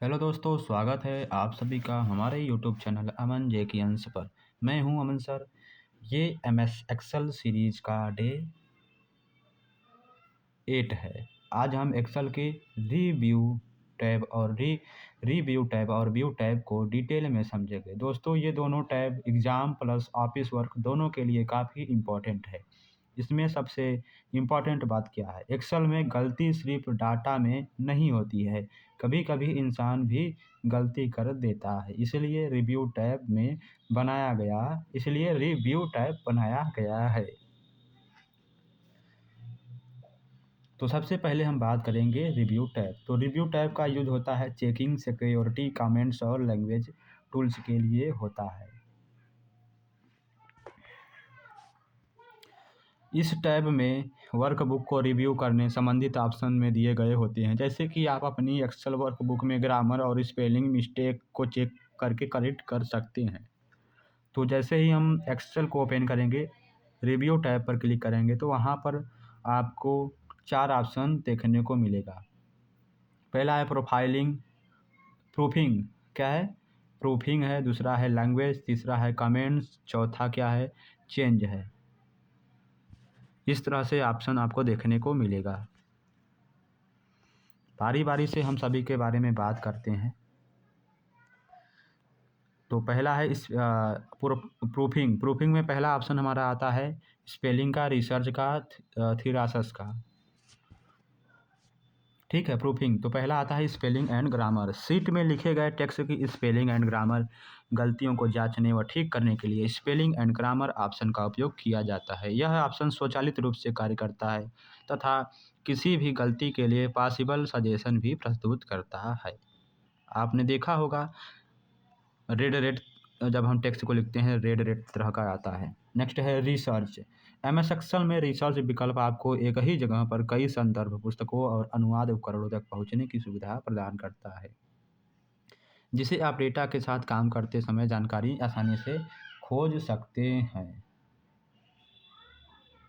Hello दोस्तों, स्वागत है आप सभी का हमारे यूट्यूब चैनल अमन जे की अंश पर। मैं हूं अमन सर। ये एमएस एक्सेल सीरीज का डे 8 है। आज हम एक्सेल के रिव्यू टैब और व्यू टैब को डिटेल में समझेंगे। दोस्तों, ये दोनों tab exam plus office work दोनों के लिए काफ़ी इम्पोर्टेंट है। इसमें सबसे इम्पोर्टेंट बात क्या है? एक्सेल में गलती सिर्फ डाटा में नहीं होती है, कभी-कभी इंसान भी गलती कर देता है। इसलिए रिव्यू टैब बनाया गया है। तो सबसे पहले हम बात करेंगे रिव्यू टैब। तो रिव्यू टैब का यूज़ होता है चेकिंग, सिक्योरिटी, कमेंट्स और लैंग्वेज टूल्स के लिए होता है। इस टैब में वर्कबुक को रिव्यू करने संबंधित ऑप्शन में दिए गए होते हैं, जैसे कि आप अपनी एक्सेल वर्कबुक में ग्रामर और स्पेलिंग मिस्टेक को चेक करके करेक्ट कर सकते हैं। तो जैसे ही हम एक्सेल को ओपन करेंगे, रिव्यू टैब पर क्लिक करेंगे तो वहाँ पर आपको 4 ऑप्शन देखने को मिलेगा। पहला है प्रूफिंग। क्या है? प्रूफिंग है। दूसरा है लैंग्वेज। तीसरा है कमेंट्स। चौथा क्या है? चेंज है। इस तरह से ऑप्शन आपको देखने को मिलेगा। बारी बारी से हम सभी के बारे में बात करते हैं। तो पहला है इस प्रूफिंग में पहला ऑप्शन हमारा आता है स्पेलिंग का, रिसर्च का, थीरासस का। ठीक है, प्रूफिंग। तो पहला आता है स्पेलिंग एंड ग्रामर। शीट में लिखे गए टेक्स्ट की स्पेलिंग एंड ग्रामर गलतियों को जांचने व ठीक करने के लिए स्पेलिंग एंड ग्रामर ऑप्शन का उपयोग किया जाता है। यह ऑप्शन स्वचालित रूप से कार्य करता है तथा किसी भी गलती के लिए पॉसिबल सजेशन भी प्रस्तुत करता है। आपने देखा होगा रेड रेड, जब हम टेक्स्ट को लिखते हैं रेड रेड तरह का आता है। नेक्स्ट है रिसर्च। एमएस एक्सेल में रिसर्च विकल्प आपको एक ही जगह पर कई संदर्भ पुस्तकों और अनुवाद उपकरणों तक पहुंचने की सुविधा प्रदान करता है, जिसे आप डेटा के साथ काम करते समय जानकारी आसानी से खोज सकते हैं।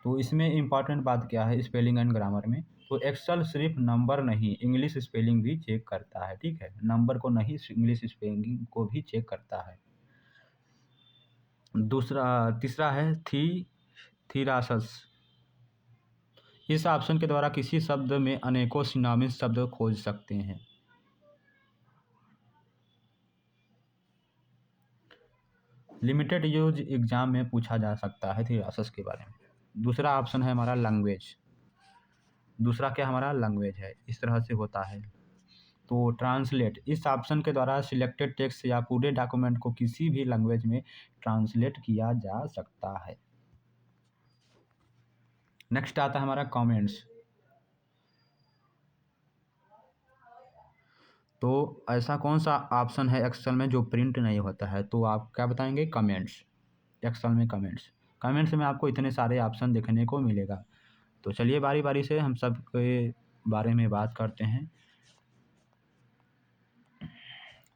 तो इसमें इम्पॉर्टेंट बात क्या है स्पेलिंग एंड ग्रामर में? तो एक्सेल सिर्फ नंबर नहीं, इंग्लिश स्पेलिंग भी चेक करता है। ठीक है, नंबर को नहीं, इंग्लिश स्पेलिंग को भी चेक करता है। तीसरा है थीरासस। इस ऑप्शन के द्वारा किसी शब्द में अनेकों सिनोनिम्स शब्द खोज सकते हैं। लिमिटेड यूज एग्जाम में पूछा जा सकता है थीरासस के बारे में। दूसरा ऑप्शन है हमारा लैंग्वेज। दूसरा क्या हमारा लैंग्वेज है, इस तरह से होता है। तो ट्रांसलेट, इस ऑप्शन के द्वारा सिलेक्टेड टेक्स्ट या पूरे डॉक्यूमेंट को किसी भी लैंग्वेज में ट्रांसलेट किया जा सकता है। नेक्स्ट आता है हमारा कमेंट्स। तो ऐसा कौन सा ऑप्शन है एक्सेल में जो प्रिंट नहीं होता है? तो आप क्या बताएंगे? कमेंट्स। एक्सेल में कमेंट्स में आपको इतने सारे ऑप्शन देखने को मिलेगा। तो चलिए बारी बारी से हम सब के बारे में बात करते हैं।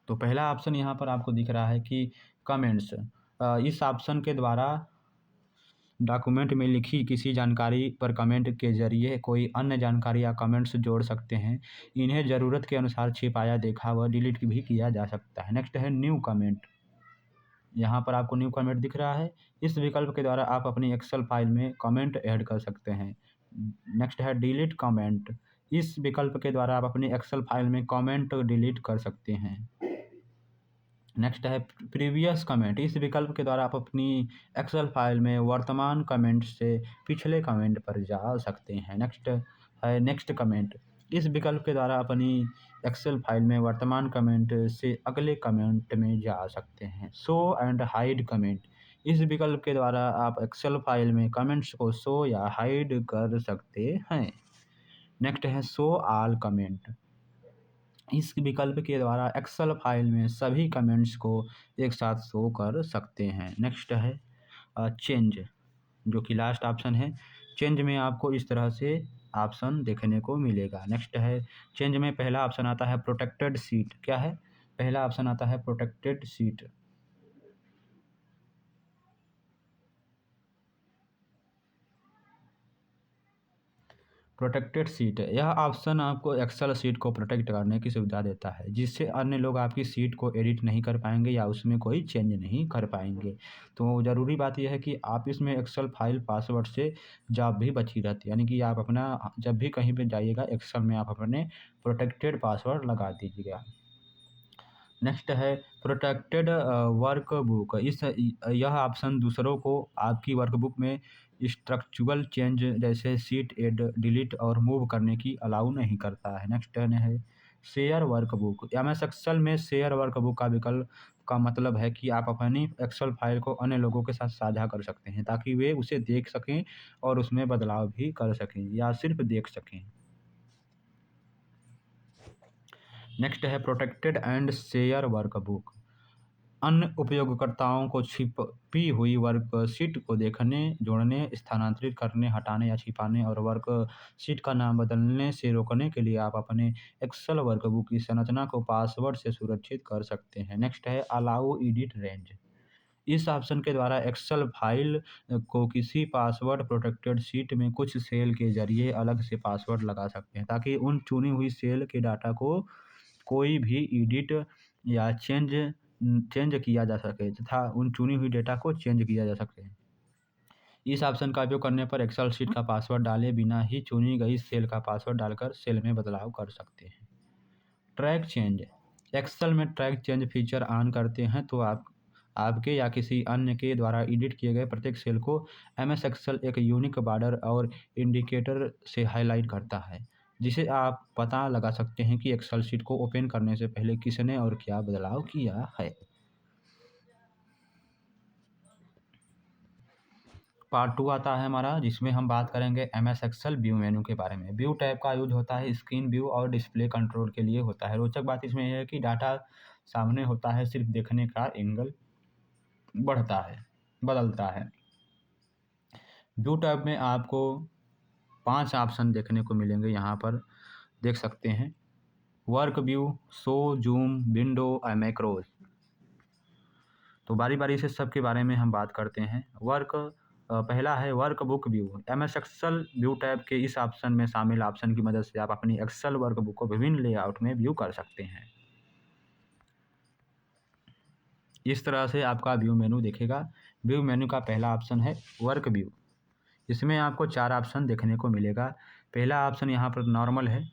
तो पहला ऑप्शन यहाँ पर आपको दिख रहा है कि कमेंट्स। इस ऑप्शन के द्वारा डॉक्यूमेंट में लिखी किसी जानकारी पर कमेंट के जरिए कोई अन्य जानकारी या कमेंट्स जोड़ सकते हैं। इन्हें ज़रूरत के अनुसार छिपाया, देखा व डिलीट भी किया जा सकता है। नेक्स्ट है न्यू कमेंट। यहाँ पर आपको न्यू कमेंट दिख रहा है। इस विकल्प के द्वारा आप अपनी एक्सेल फाइल में कमेंट ऐड कर सकते हैं। नेक्स्ट है डिलीट कमेंट। इस विकल्प के द्वारा आप अपनी एक्सेल फाइल में कमेंट डिलीट कर सकते हैं। नेक्स्ट है प्रीवियस कमेंट। इस विकल्प के द्वारा आप अपनी एक्सेल फाइल में वर्तमान कमेंट से पिछले कमेंट पर जा सकते हैं। नेक्स्ट है नेक्स्ट कमेंट। इस विकल्प के द्वारा अपनी एक्सेल फाइल में वर्तमान कमेंट से अगले कमेंट में जा सकते हैं। Show and hide comment. इस विकल्प के द्वारा आप एक्सेल फाइल में कमेंट्स को शो या हाइड कर सकते हैं। नेक्स्ट है शो ऑल कमेंट। इस विकल्प के द्वारा एक्सेल फाइल में सभी कमेंट्स को एक साथ शो कर सकते हैं। नेक्स्ट है चेंज, जो कि लास्ट ऑप्शन है। चेंज में आपको इस तरह से ऑप्शन देखने को मिलेगा। नेक्स्ट है चेंज में पहला ऑप्शन आता है प्रोटेक्टेड सीट। क्या है? पहला ऑप्शन आता है प्रोटेक्टेड सीट। प्रोटेक्टेड सीट, यह ऑप्शन आपको एक्सेल सीट को प्रोटेक्ट करने की सुविधा देता है, जिससे अन्य लोग आपकी सीट को एडिट नहीं कर पाएंगे या उसमें कोई चेंज नहीं कर पाएंगे। तो ज़रूरी बात यह है कि आप इसमें एक्सेल फाइल पासवर्ड से जॉब भी बची रहती है, यानी कि आप अपना जब भी कहीं पे जाइएगा एक्सेल में आप अपने प्रोटेक्टेड पासवर्ड लगा दीजिएगा। नेक्स्ट है प्रोटेक्टेड वर्क बुक। यह ऑप्शन दूसरों को आपकी वर्कबुक में स्ट्रक्चरल चेंज जैसे सीट एड डिलीट और मूव करने की अलाउ नहीं करता है। नेक्स्ट है share workbook. MS Excel में शेयर वर्क बुक का विकल्प का मतलब है कि आप अपनी एक्सेल फाइल को अन्य लोगों के साथ साझा कर सकते हैं, ताकि वे उसे देख सकें और उसमें बदलाव भी कर सकें या सिर्फ देख सकें। नेक्स्ट है प्रोटेक्टेड एंड शेयर वर्कबुक। अन्य उपयोगकर्ताओं को छिपी हुई वर्कशीट को देखने, जोड़ने, स्थानांतरित करने, हटाने या छिपाने और वर्कशीट का नाम बदलने से रोकने के लिए आप अपने एक्सेल वर्कबुक की संरचना को पासवर्ड से सुरक्षित कर सकते हैं। नेक्स्ट है अलाउ एडिट रेंज। इस ऑप्शन के द्वारा एक्सेल फाइल को किसी पासवर्ड प्रोटेक्टेड शीट में कुछ सेल के जरिए अलग से पासवर्ड लगा सकते हैं, ताकि उन चुनी हुई सेल के डाटा को कोई भी एडिट या चेंज किया जा सके तथा उन चुनी हुई डेटा को चेंज किया जा सके। इस ऑप्शन का उपयोग करने पर एक्सेल शीट का पासवर्ड डाले बिना ही चुनी गई सेल का पासवर्ड डालकर सेल में बदलाव कर सकते हैं। Track change. एक्सेल में ट्रैक चेंज फीचर ऑन करते हैं तो आपके या किसी अन्य के द्वारा एडिट किए गए प्रत्येक सेल को एमएस एक्सेल एक यूनिक बॉर्डर और इंडिकेटर से हाईलाइट करता है, जिसे आप पता लगा सकते हैं कि एक्सेल शीट को ओपन करने से पहले किसने और क्या बदलाव किया है। पार्ट 2 आता है हमारा, जिसमें हम बात करेंगे एमएस एक्सेल व्यू मेनू के बारे में। व्यू टैब का यूज होता है स्क्रीन व्यू और डिस्प्ले कंट्रोल के लिए होता है। रोचक बात इसमें यह है कि डाटा सामने होता है, सिर्फ देखने का एंगल बदलता है। व्यू टैब में आपको 5 ऑप्शन देखने को मिलेंगे, यहाँ पर देख सकते हैं। Work view, show, zoom, window और मैक्रोज। तो बारी बारी से सबके बारे में हम बात करते हैं। पहला है workbook view. MS Excel view tab के इस ऑप्शन में शामिल ऑप्शन की मदद से आप अपनी एक्सेल वर्क बुक को विभिन्न लेआउट में व्यू कर सकते हैं। इस तरह से आपका व्यू मेनू दिखेगा। व्यू मेनू का पहला ऑप्शन है वर्क व्यू। इसमें आपको 4 ऑप्शन देखने को मिलेगा। पहला ऑप्शन यहाँ पर नॉर्मल है।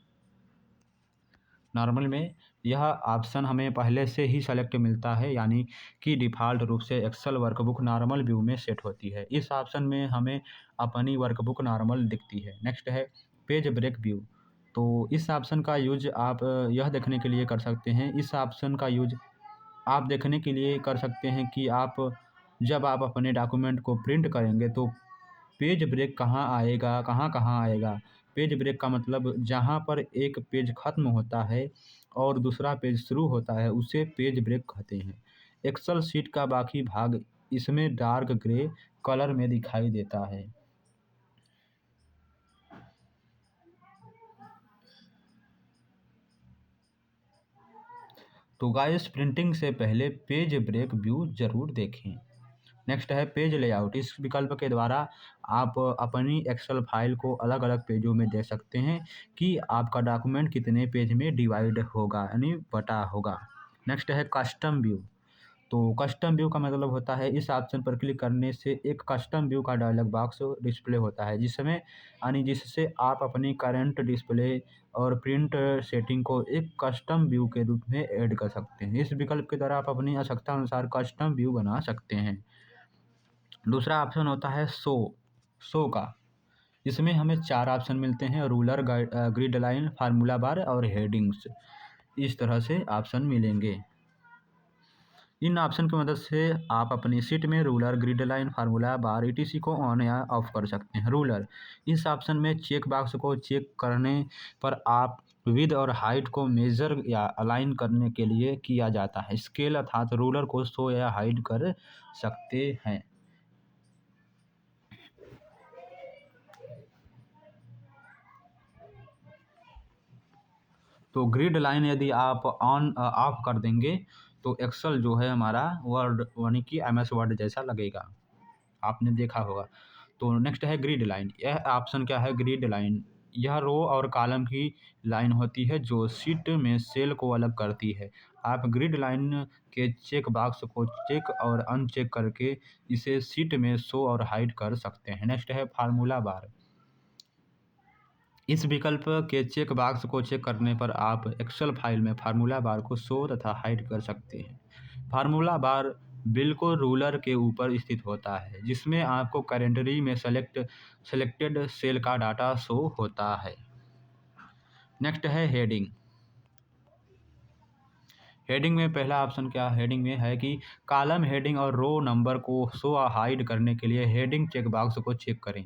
नॉर्मल में यह ऑप्शन हमें पहले से ही सेलेक्ट मिलता है, यानी कि डिफ़ॉल्ट रूप से एक्सेल वर्कबुक नॉर्मल व्यू में सेट होती है। इस ऑप्शन में हमें अपनी वर्कबुक नॉर्मल दिखती है। नेक्स्ट है पेज ब्रेक व्यू। तो इस ऑप्शन का यूज आप यह देखने के लिए कर सकते हैं। इस ऑप्शन का यूज आप देखने के लिए कर सकते हैं कि जब आप अपने डॉक्यूमेंट को प्रिंट करेंगे तो पेज ब्रेक कहाँ कहाँ आएगा। पेज ब्रेक का मतलब जहाँ पर एक पेज ख़त्म होता है और दूसरा पेज शुरू होता है, उसे पेज ब्रेक कहते हैं। एक्सेल शीट का बाकी भाग इसमें डार्क ग्रे कलर में दिखाई देता है। तो गाइस, प्रिंटिंग से पहले पेज ब्रेक व्यू ज़रूर देखें। नेक्स्ट है पेज लेआउट। इस विकल्प के द्वारा आप अपनी एक्सेल फाइल को अलग अलग पेजों में दे सकते हैं कि आपका डॉक्यूमेंट कितने पेज में डिवाइड होगा, यानी बटा होगा। नेक्स्ट है कस्टम व्यू। तो कस्टम व्यू का मतलब होता है इस ऑप्शन पर क्लिक करने से एक कस्टम व्यू का डायलॉग बॉक्स डिस्प्ले होता है, जिससे आप अपनी करंट डिस्प्ले और प्रिंट सेटिंग को एक कस्टम व्यू के रूप में ऐड कर सकते हैं। इस विकल्प के द्वारा आप अपनी आवश्यकता अनुसार कस्टम व्यू बना सकते हैं। दूसरा ऑप्शन होता है शो का। इसमें हमें 4 ऑप्शन मिलते हैं, रूलर, ग्रिड लाइन, फार्मूला बार और हेडिंग्स। इस तरह से ऑप्शन मिलेंगे। इन ऑप्शन की मदद से आप अपनी शीट में रूलर, ग्रिड लाइन, फार्मूला बार etc को ऑन या ऑफ कर सकते हैं। रूलर, इस ऑप्शन में चेक बॉक्स को चेक करने पर आप विड्थ और हाइट को मेजर या अलाइन करने के लिए किया जाता है। स्केल अर्थात रूलर को शो या हाइड कर सकते हैं। तो ग्रिड लाइन यदि आप ऑफ कर देंगे तो एक्सेल जो है हमारा वर्ड, यानी कि एमएस वर्ड जैसा लगेगा, आपने देखा होगा। तो नेक्स्ट है ग्रिड लाइन। यह ऑप्शन क्या है, ग्रिड लाइन। यह रो और कॉलम की लाइन होती है जो शीट में सेल को अलग करती है। आप ग्रिड लाइन के चेक बॉक्स को चेक और अनचेक करके इसे शीट में शो और हाइड कर सकते हैं। नेक्स्ट है फार्मूला बार। इस विकल्प के चेक बॉक्स को चेक करने पर आप एक्सेल फाइल में फार्मूला बार को शो तथा हाइड कर सकते हैं। फार्मूला बार बिल्कुल रूलर के ऊपर स्थित होता है जिसमें आपको कैलेंडरी में सेलेक्टेड सेल का डाटा शो होता है। नेक्स्ट है हेडिंग। हेडिंग में पहला ऑप्शन क्या हेडिंग में है कि कॉलम हेडिंग और रो नंबर को शो हाइड करने के लिए हेडिंग चेक बॉक्स को चेक करें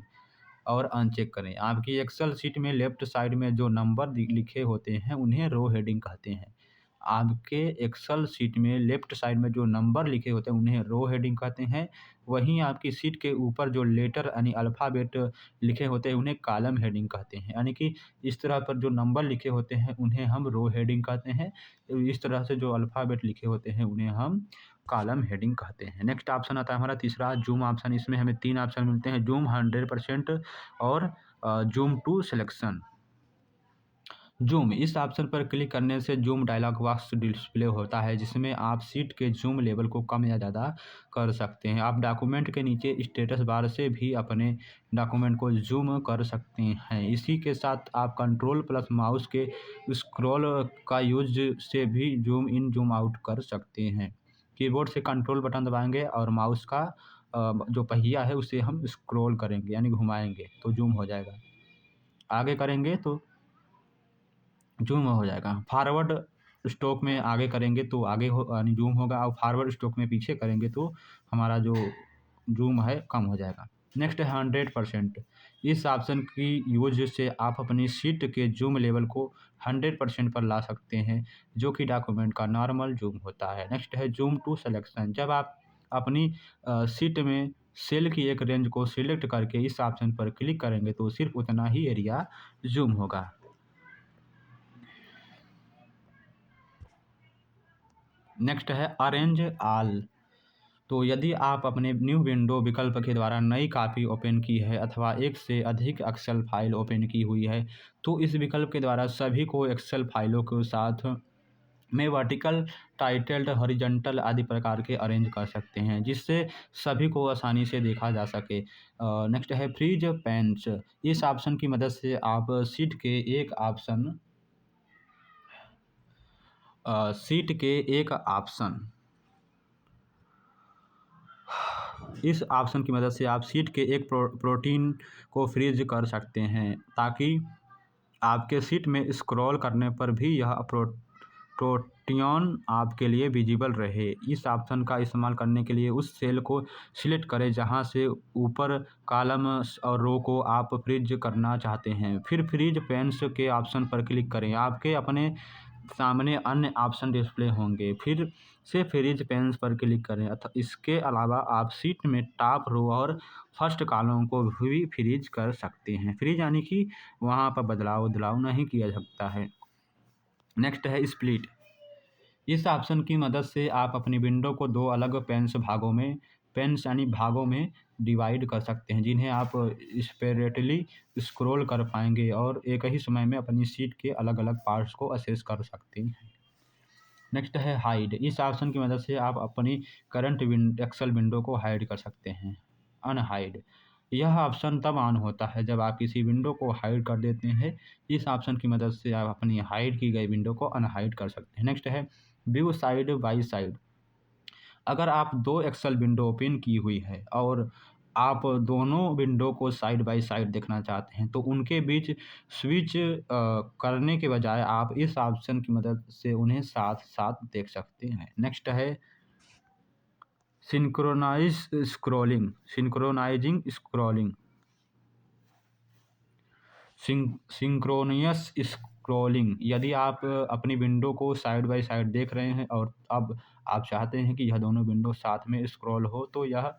और अनचेक करें। आपकी एक्सेल शीट में लेफ्ट साइड में जो नंबर लिखे होते हैं उन्हें रो हेडिंग कहते हैं। आपके एक्सेल शीट में लेफ्ट साइड में जो नंबर लिखे होते हैं उन्हें रो हेडिंग कहते हैं। वहीं आपकी शीट के ऊपर जो लेटर यानी अल्फ़ाबेट लिखे होते हैं उन्हें कॉलम हेडिंग कहते हैं। यानी कि इस तरह पर जो नंबर लिखे होते हैं उन्हें हम रो हेडिंग कहते हैं। इस तरह से जो अल्फ़ाबेट लिखे होते हैं उन्हें हम कॉलम हेडिंग कहते हैं। नेक्स्ट ऑप्शन आता है हमारा तीसरा जूम ऑप्शन। इसमें हमें 3 ऑप्शन मिलते हैं, जूम 100% और जूम टू सिलेक्शन। जूम, इस ऑप्शन पर क्लिक करने से जूम डायलॉग बॉक्स डिस्प्ले होता है जिसमें आप शीट के जूम लेवल को कम या ज़्यादा कर सकते हैं। आप डॉक्यूमेंट के नीचे स्टेटस बार से भी अपने डॉक्यूमेंट को जूम कर सकते हैं। इसी के साथ आप कंट्रोल प्लस माउस के स्क्रॉल का यूज से भी जूम इन जूम आउट कर सकते हैं। कीबोर्ड से कंट्रोल बटन दबाएंगे और माउस का जो पहिया है उसे हम स्क्रॉल करेंगे यानी घुमाएंगे तो जूम हो जाएगा। आगे करेंगे तो जूम हो जाएगा। फॉरवर्ड स्ट्रोक में आगे करेंगे तो आगे हो यानी जूम होगा और फॉरवर्ड स्ट्रोक में पीछे करेंगे तो हमारा जो जूम है कम हो जाएगा। नेक्स्ट है 100%। इस ऑप्शन की यूज से आप अपनी शीट के जूम लेवल को 100% पर ला सकते हैं जो कि डॉक्यूमेंट का नॉर्मल जूम होता है। नेक्स्ट है जूम टू सिलेक्शन। जब आप अपनी शीट में सेल की एक रेंज को सिलेक्ट करके इस ऑप्शन पर क्लिक करेंगे तो सिर्फ उतना ही एरिया जूम होगा। नेक्स्ट है अरेंज ऑल। तो यदि आप अपने न्यू विंडो विकल्प के द्वारा नई कॉपी ओपन की है अथवा एक से अधिक एक्सेल फाइल ओपन की हुई है तो इस विकल्प के द्वारा सभी को एक्सेल फाइलों के साथ में वर्टिकल, टाइटल्ड, हॉरिजॉन्टल आदि प्रकार के अरेंज कर सकते हैं जिससे सभी को आसानी से देखा जा सके। नेक्स्ट है फ्रीज पेंस। इस ऑप्शन की मदद से आप शीट के एक ऑप्शन इस ऑप्शन की मदद से आप शीट के एक प्रोटीन को फ्रीज कर सकते हैं ताकि आपके शीट में स्क्रॉल करने पर भी यह प्रोटीन आपके लिए विजिबल रहे। इस ऑप्शन का इस्तेमाल करने के लिए उस सेल को सिलेक्ट करें जहां से ऊपर कॉलम और रो को आप फ्रीज करना चाहते हैं। फिर फ्रीज पेन्स के ऑप्शन पर क्लिक करें। आपके अपने सामने अन्य ऑप्शन डिस्प्ले होंगे, फिर से फ्रीज पेन्स पर क्लिक करें। इसके अलावा आप शीट में टॉप रो और फर्स्ट कॉलम को भी फ्रीज कर सकते हैं। फ्रीज यानी कि वहाँ पर बदलाव नहीं किया सकता है। नेक्स्ट है स्प्लिट। इस ऑप्शन की मदद से आप अपनी विंडो को दो अलग पेन्स यानी भागों में डिवाइड कर सकते हैं जिन्हें आप सेपरेटली स्क्रॉल कर पाएंगे और एक ही समय में अपनी शीट के अलग अलग पार्ट्स को एक्सेस कर सकते हैं। नेक्स्ट है हाइड। इस ऑप्शन की मदद से आप अपनी करंट एक्सेल विंडो को हाइड कर सकते हैं। अनहाइड, यह ऑप्शन तब ऑन होता है जब आप किसी विंडो को हाइड कर देते हैं। इस ऑप्शन की मदद से आप अपनी हाइड की गई विंडो को अनहाइड कर सकते हैं। नेक्स्ट है व्यू साइड बाई साइड। अगर आप दो एक्सेल विंडो ओपन की हुई है और आप दोनों विंडो को साइड बाय साइड देखना चाहते हैं तो उनके बीच स्विच करने के बजाय आप इस ऑप्शन की मदद से उन्हें साथ साथ देख सकते हैं। नेक्स्ट है सिंक्रोनाइजिंग स्क्रॉलिंग। Synchronous scrolling. यदि आप अपनी विंडो को साइड बाय साइड देख रहे हैं और अब आप चाहते हैं कि यह दोनों विंडो साथ में स्क्रॉल हो तो यह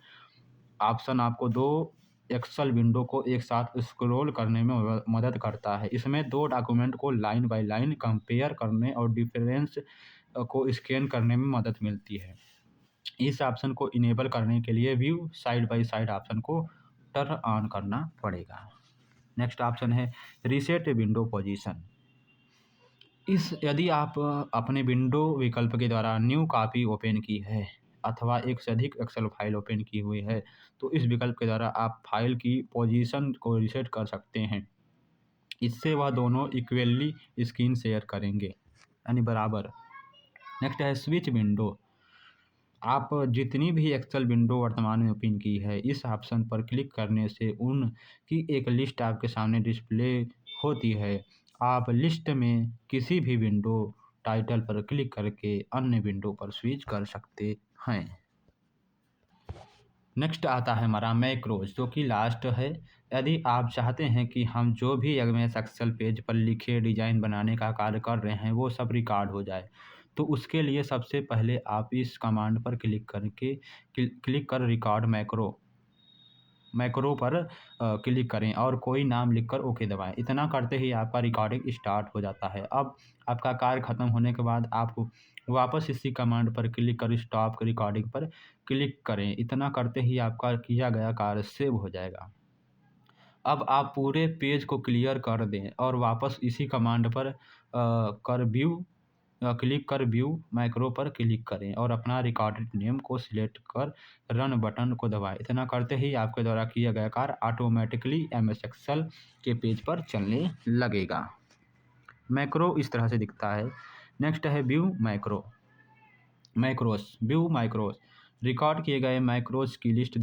ऑप्शन आपको दो एक्सेल विंडो को एक साथ स्क्रॉल करने में मदद करता है। इसमें दो डॉक्यूमेंट को लाइन बाय लाइन कंपेयर करने और डिफरेंस को स्कैन करने में मदद मिलती है। इस ऑप्शन को इनेबल करने के लिए view side by side option को टर्न ऑन करना पड़ेगा। नेक्स्ट ऑप्शन है रीसेट विंडो पोजीशन। यदि आप अपने विंडो विकल्प के द्वारा न्यू कॉपी ओपन की है अथवा एक से अधिक एक्सेल फाइल ओपन की हुई है, तो इस विकल्प के द्वारा आप फाइल की पोजीशन को रीसेट कर सकते हैं। इससे वह दोनों इक्वली स्क्रीन शेयर करेंगे, यानी बराबर। नेक्स्ट है स्विच विंडो। आप जितनी भी एक्सेल विंडो वर्तमान में ओपन की है, इस ऑप्शन पर क्लिक करने से उनकी एक लिस्ट आपके सामने डिस्प्ले होती है। आप लिस्ट में किसी भी विंडो टाइटल पर क्लिक करके अन्य विंडो पर स्विच कर सकते हैं। नेक्स्ट आता है हमारा मैक्रोज, जो कि लास्ट है। यदि आप चाहते हैं कि हम जो भी एमएस एक्सेल पेज पर लिखे डिज़ाइन बनाने का कार्य कर रहे हैं वो सब रिकॉर्ड हो जाए, तो उसके लिए सबसे पहले आप इस कमांड पर क्लिक कर रिकॉर्ड मैक्रो पर क्लिक करें और कोई नाम लिखकर ओके दबाएं। इतना करते ही आपका रिकॉर्डिंग स्टार्ट हो जाता है। अब आपका कार्य ख़त्म होने के बाद आप वापस इसी कमांड पर क्लिक कर स्टॉप रिकॉर्डिंग पर क्लिक करें। इतना करते ही आपका किया गया कार्य सेव हो जाएगा। अब आप पूरे पेज को क्लियर कर दें और वापस इसी कमांड पर क्लिक कर व्यू मैक्रो पर क्लिक करें और अपना रिकॉर्डेड नेम को सिलेक्ट कर रन बटन को दबाएं। इतना करते ही आपके द्वारा किया गया कार्य ऑटोमेटिकली एमएस एक्सेल के पेज पर चलने लगेगा। मैक्रो इस तरह से दिखता है। नेक्स्ट है व्यू मैक्रोस। रिकॉर्ड किए गए मैक्रोस की लिस्ट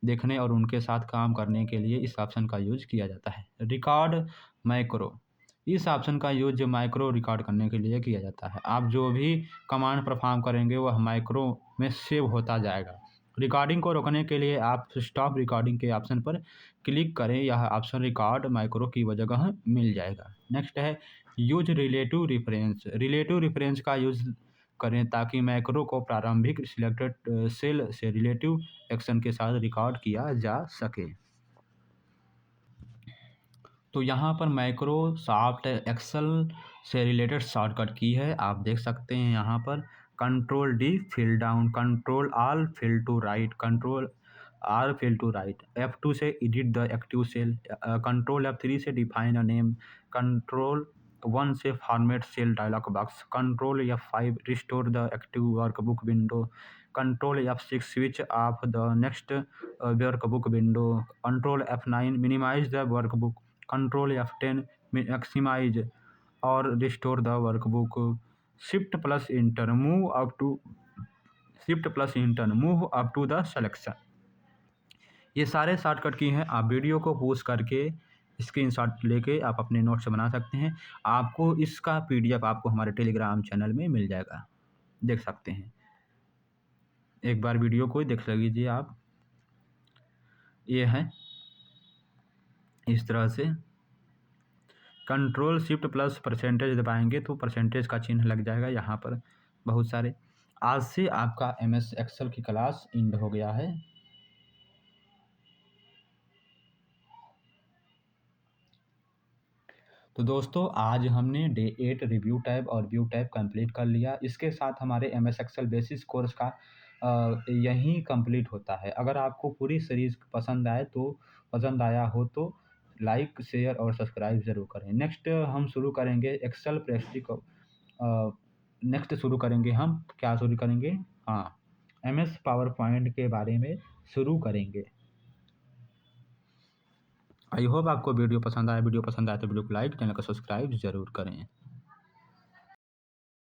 देखने और उनके साथ काम करने के लिए इस ऑप्शन का यूज किया जाता है। रिकॉर्ड मैक्रो, इस ऑप्शन का यूज मैक्रो रिकॉर्ड करने के लिए किया जाता है। आप जो भी कमांड परफॉर्म करेंगे वह मैक्रो में सेव होता जाएगा। रिकॉर्डिंग को रोकने के लिए आप स्टॉप रिकॉर्डिंग के ऑप्शन पर क्लिक करें। यह ऑप्शन रिकॉर्ड मैक्रो की जगह मिल जाएगा। नेक्स्ट है यूज रिलेटिव रेफरेंस का यूज करें ताकि मैक्रो को प्रारंभिक सिलेक्टेड सेल से रिलेटिव एक्शन के साथ रिकॉर्ड किया जा सके। तो यहाँ पर माइक्रोसॉफ्ट एक्सेल से रिलेटेड शॉर्टकट की है, आप देख सकते हैं। यहाँ पर control D fill down, control L fill to right, control R fill to right, F2 से edit the active cell, control F3 से डिफाइन अ नेम, कंट्रोल 1 से format cell dialog box, control F5 restore the active workbook window, control F6 switch off the next workbook window, control F9 minimize the workbook, control F10 maximize और restore the workbook, shift plus enter move up to the selection. ये सारे shortcut की हैं। आप video को pause करके screenshot लेके आप अपने नोट्स बना सकते हैं। आपको इसका PDF आपको हमारे टेलीग्राम चैनल में मिल जाएगा, देख सकते हैं। एक बार वीडियो को देख लीजिए आप। ये है इस तरह से, कंट्रोल शिफ्ट प्लस परसेंटेज दबाएंगे तो परसेंटेज का चिन्ह लग जाएगा यहाँ पर बहुत सारे। आज से आपका MS एक्सेल की क्लास एंड हो गया है। तो दोस्तों आज हमने डे 8 रिव्यू टैब और व्यू टैब कंप्लीट कर लिया। इसके साथ हमारे MS एक्सेल बेसिस कोर्स का यहीं कंप्लीट होता है। अगर आपको पूरी सीरीज़ पसंद आया हो तो लाइक शेयर और सब्सक्राइब ज़रूर करें। नेक्स्ट हम शुरू करेंगे एक्सेल प्रेस्टिक। नेक्स्ट शुरू करेंगे हम क्या शुरू करेंगे, हाँ, MS पावर पॉइंट के बारे में शुरू करेंगे। आई होप आपको वीडियो पसंद आया तो वीडियो को लाइक, चैनल को सब्सक्राइब ज़रूर करें।